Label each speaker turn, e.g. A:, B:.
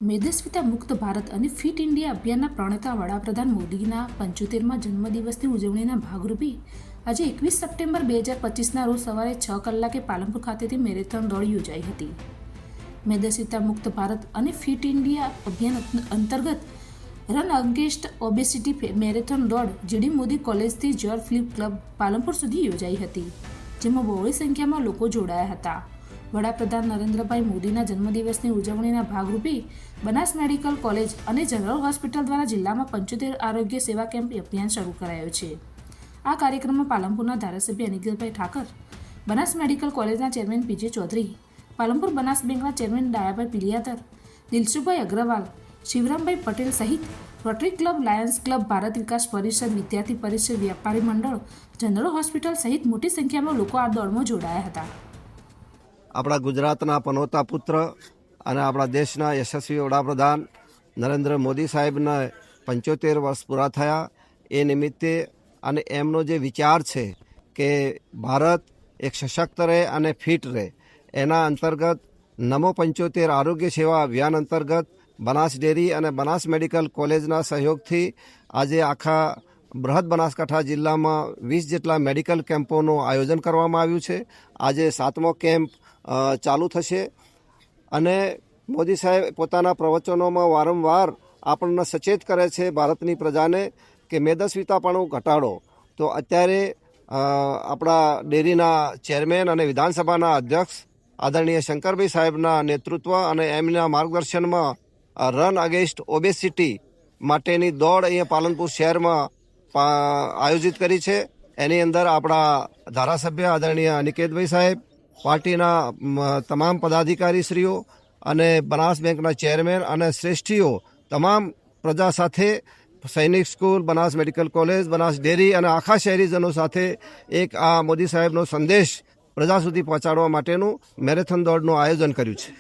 A: મેદસ્વીતા મુક્ત ભારત અને fit India અભિયાનના પ્રણેતા વડાપ્રધાન મોદીના 75મા જન્મદિવસની ઉજવણીના ભાગરૂપે આજે 21 સપ્ટેમ્બર 2025ના રોજ સવારે 6 કલાકે પાલનપુર ખાતેથી મેરેથોન દોડ યોજાઈ હતી. મેદસ્વીતા મુક્ત ભારત અને ફિટ ઇન્ડિયા અભિયાન અંતર્ગત રન અગેન્સ્ટ ઓબેસિટી મેરેથોન દોડ જીડી મોદી કોલેજથી જ્યોર્જ ફિલિપ ક્લબ પાલનપુર સુધી યોજાઈ હતી, જેમાં બહોળી સંખ્યામાં લોકો જોડાયા હતા. વડાપ્રધાન નરેન્દ્રભાઈ મોદીના જન્મદિવસની ઉજવણીના ભાગરૂપે બનાસ મેડિકલ કોલેજ અને જનરલ હોસ્પિટલ દ્વારા જિલ્લામાં 75 આરોગ્ય સેવા કેમ્પ અભિયાન શરૂ કરાયો છે. આ કાર્યક્રમમાં પાલનપુરના ધારાસભ્ય અનિલભાઈ ઠાકર, બનાસ મેડિકલ કોલેજના ચેરમેન પીજે ચૌધરી, પાલનપુર બનાસ બેંકના ચેરમેન ડાયાભાઈ પિલિયાતર, દિલસુભાઈ અગ્રવાલ, શિવરામભાઈ પટેલ સહિત Rotary club, Lions club, Bharat Vikas Parishad, Vidyarthi પરિષદ, વ્યાપારી મંડળ, જનરલ હોસ્પિટલ સહિત મોટી સંખ્યામાં લોકો આ દોડમાં જોડાયા હતા.
B: આપણા ગુજરાતના પનોતા પુત્ર અને આપણા દેશના યશસ્વી વડાપ્રધાન નરેન્દ્ર મોદી સાહેબને 75 વર્ષ પૂરા થયા. એ નિમિત્તે અને એમનો જે વિચાર છે કે ભારત એક સશક્ત રહે અને ફિટ રહે, એના અંતર્ગત નમો 75 આરોગ્ય સેવા અભિયાન અંતર્ગત બનાસ ડેરી અને બનાસ મેડિકલ કોલેજના સહયોગથી આજે આખા બૃહદ બનાસકાંઠા જિલ્લામાં 20 જેટલા મેડિકલ કેમ્પોનું આયોજન કરવામાં આવ્યું છે. આજે 7મો કેમ્પ ચાલુ થશે અને મોદી સાહેબ પોતાના પ્રવચનોમાં વારંવાર આપણને સચેત કરે છે ભારતની પ્રજાને કે મેદસ્વીતાપણું ઘટાડો. તો અત્યારે આપણા ડેરીના ચેરમેન અને વિધાનસભાના અધ્યક્ષ આદરણીય શંકરભાઈ સાહેબના નેતૃત્વ અને એમના માર્ગદર્શનમાં રન અગેન્સ્ટ ઓબેસિટી માટેની દોડ અહીંયા પાલનપુર શહેરમાં આયોજિત કરી છે. એની અંદર આપણા ધારાસભ્ય આદરણીય અનિકેતભાઈ સાહેબ, પાર્ટીના તમામ પદાધિકારીશ્રીઓ અને બનાસ બેંકના ચેરમેન અને શ્રેષ્ઠીઓ તમામ પ્રજા સાથે, સૈનિક school, Banas medical college, Banas dairy અને આખા શહેરીજનો સાથે એક આ મોદી સાહેબનો સંદેશ પ્રજા સુધી પહોંચાડવા માટેનું મેરેથોન દોડનું આયોજન કર્યું છે.